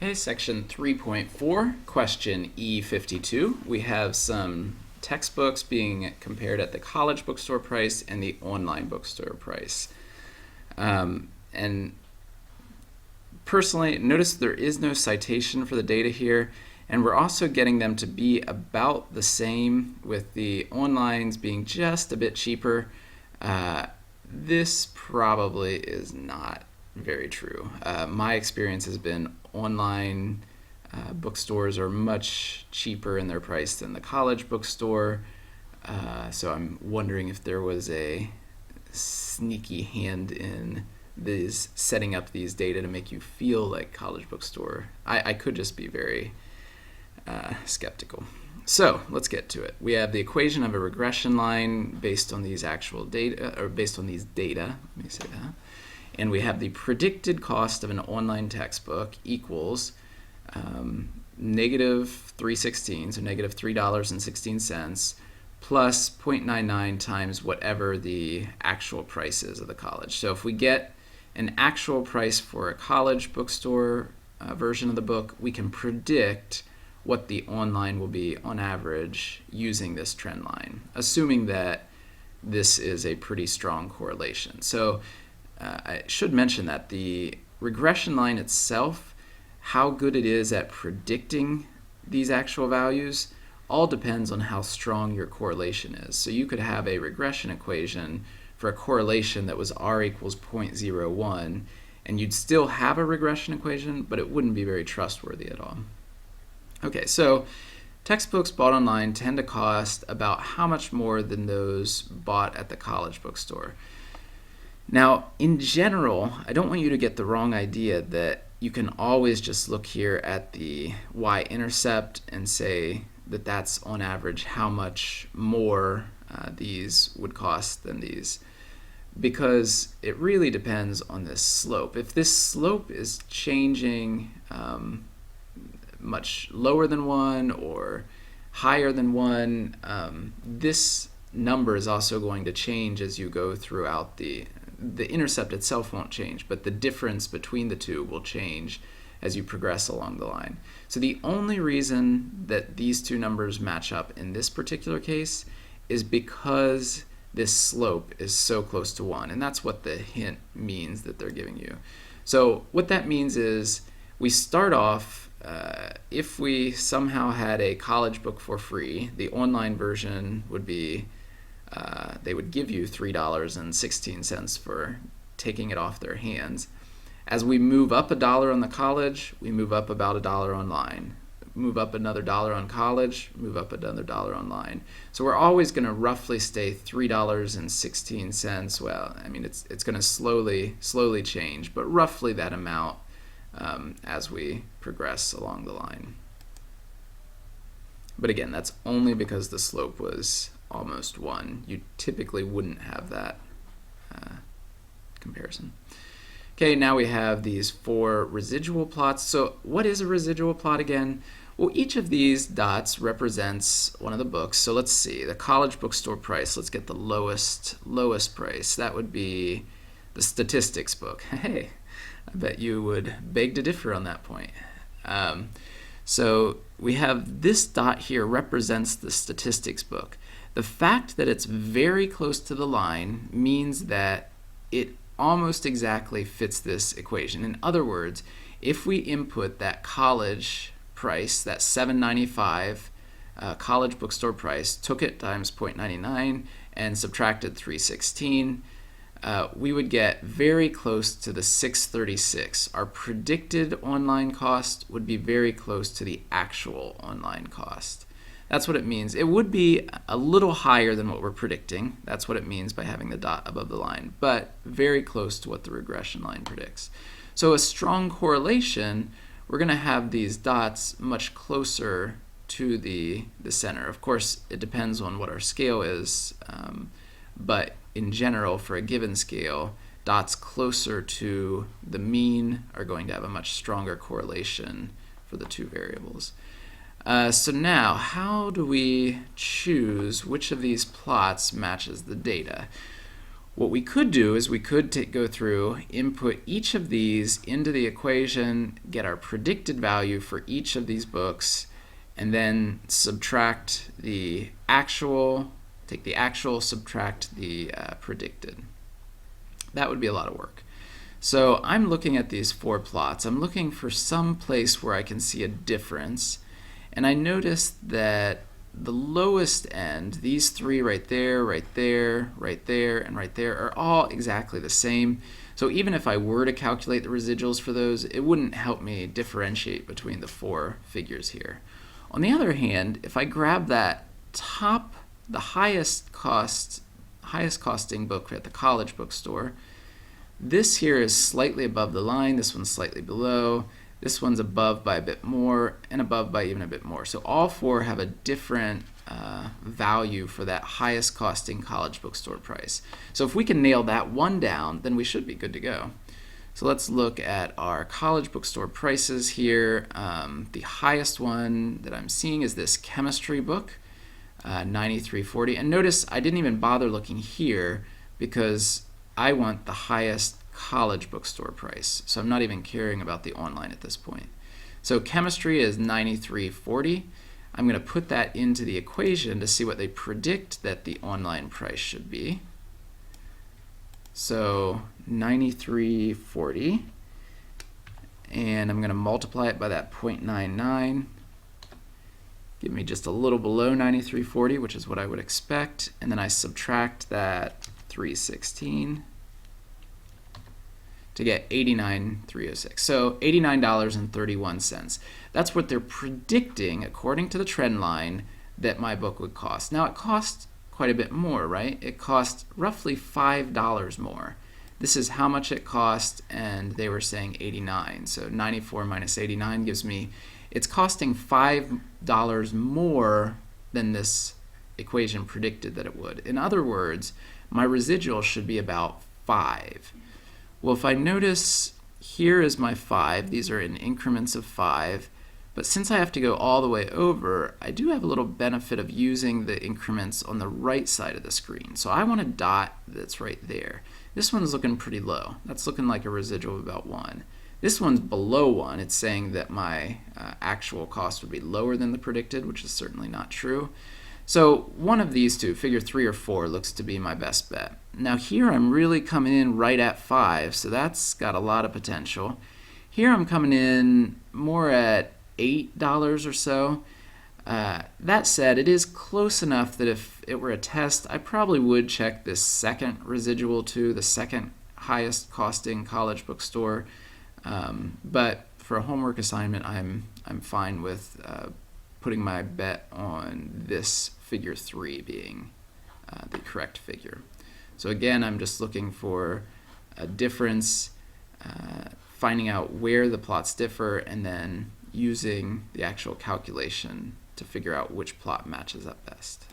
Okay, section 3.4, question E52. We have some textbooks being compared at the college bookstore price and the online bookstore price. And personally, notice there is no citation for the data here, and we're also getting them to be about the same, with the onlines being just a bit cheaper. This probably is not very true. My experience has been online bookstores are much cheaper in their price than the college bookstore. So I'm wondering if there was a sneaky hand in these setting up these data to make you feel like college bookstore. I could just be very skeptical. So let's get to it. We have the equation of a regression line based on these actual data, or based on these data, let me say that. And we have the predicted cost of an online textbook equals negative 316, so negative $3.16, plus 0.99 times whatever the actual price is of the college. So if we get an actual price for a college bookstore version of the book, we can predict what the online will be on average using this trend line, assuming that this is a pretty strong correlation. So I should mention that the regression line itself, how good it is at predicting these actual values, all depends on how strong your correlation is. So you could have a regression equation for a correlation that was R equals 0.01, and you'd still have a regression equation, but it wouldn't be very trustworthy at all. Okay, so textbooks bought online tend to cost about how much more than those bought at the college bookstore? Now, in general, I don't want you to get the wrong idea that you can always just look here at the y-intercept and say that that's on average how much more these would cost than these, because it really depends on this slope. If this slope is changing much lower than 1 or higher than 1, this number is also going to change as you go throughout the intercept itself won't change, but the difference between the two will change as you progress along the line. So the only reason that these two numbers match up in this particular case is because this slope is so close to 1, and that's what the hint means that they're giving you. So what that means is we start off, if we somehow had a college book for free, the online version would be they would give you $3.16 for taking it off their hands. As we move up $1 on the college, we move up about $1 online. Move up another $1 on college, move up another $1 online. So we're always going to roughly stay $3.16. Well, I mean, it's going to slowly change, but roughly that amount as we progress along the line. But again, that's only because the slope was almost 1. You typically wouldn't have that comparison. Okay, now we have these 4 residual plots. So what is a residual plot again? Well, each of these dots represents one of the books. So let's see, the college bookstore price. Let's get the lowest price. That would be the statistics book. Hey, I bet you would beg to differ on that point. So we have this dot here represents the statistics book. The fact that it's very close to the line means that it almost exactly fits this equation. In other words, if we input that college price, that $7.95 college bookstore price, took it times 0.99 and subtracted 316, we would get very close to the 636. Our predicted online cost would be very close to the actual online cost. That's what it means. It would be a little higher than what we're predicting. That's what it means by having the dot above the line, but very close to what the regression line predicts. So a strong correlation, we're going to have these dots much closer to the center. Of course, it depends on what our scale is, but in general, for a given scale, dots closer to the mean are going to have a much stronger correlation for the two variables. So now, how do we choose which of these plots matches the data? What we could do is we could go through, input each of these into the equation, get our predicted value for each of these books, and then subtract the actual, take the actual, subtract the predicted. That would be a lot of work. So I'm looking at these 4 plots. I'm looking for some place where I can see a difference, and I noticed that the lowest end, these 3 right there, right there, right there, and right there, are all exactly the same. So even if I were to calculate the residuals for those, it wouldn't help me differentiate between the 4 figures here. On the other hand, if I grab that top, the highest costing book at the college bookstore, this here is slightly above the line, this one's slightly below, this one's above by a bit more, and above by even a bit more. So all 4 have a different value for that highest costing college bookstore price. So if we can nail that one down, then we should be good to go. So let's look at our college bookstore prices here. The highest one that I'm seeing is this chemistry book, $93.40. And notice I didn't even bother looking here because I want the highest college bookstore price. So I'm not even caring about the online at this point. So chemistry is $93.40. I'm going to put that into the equation to see what they predict that the online price should be. So $93.40, and I'm going to multiply it by that 0.99. Give me just a little below $93.40, which is what I would expect, and then I subtract that $3.16 to get $89.306. So $89.31. That's what they're predicting, according to the trend line, that my book would cost. Now it costs quite a bit more, right? It costs roughly $5 more. This is how much it cost, and they were saying 89. So 94 minus 89 gives me, it's costing $5 more than this equation predicted that it would. In other words, my residual should be about 5. Well, if I notice, here is my 5. These are in increments of 5. But since I have to go all the way over, I do have a little benefit of using the increments on the right side of the screen. So I want a dot that's right there. This one's looking pretty low. That's looking like a residual of about 1. This one's below 1. It's saying that my actual cost would be lower than the predicted, which is certainly not true. So one of these two, figure 3 or 4, looks to be my best bet. Now here I'm really coming in right at 5, so that's got a lot of potential. Here I'm coming in more at $8 or so. That said, it is close enough that if it were a test, I probably would check this second residual too, the second highest costing college bookstore. But for a homework assignment, I'm fine with putting my bet on this figure 3 being the correct figure. So again, I'm just looking for a difference, finding out where the plots differ, and then using the actual calculation to figure out which plot matches up best.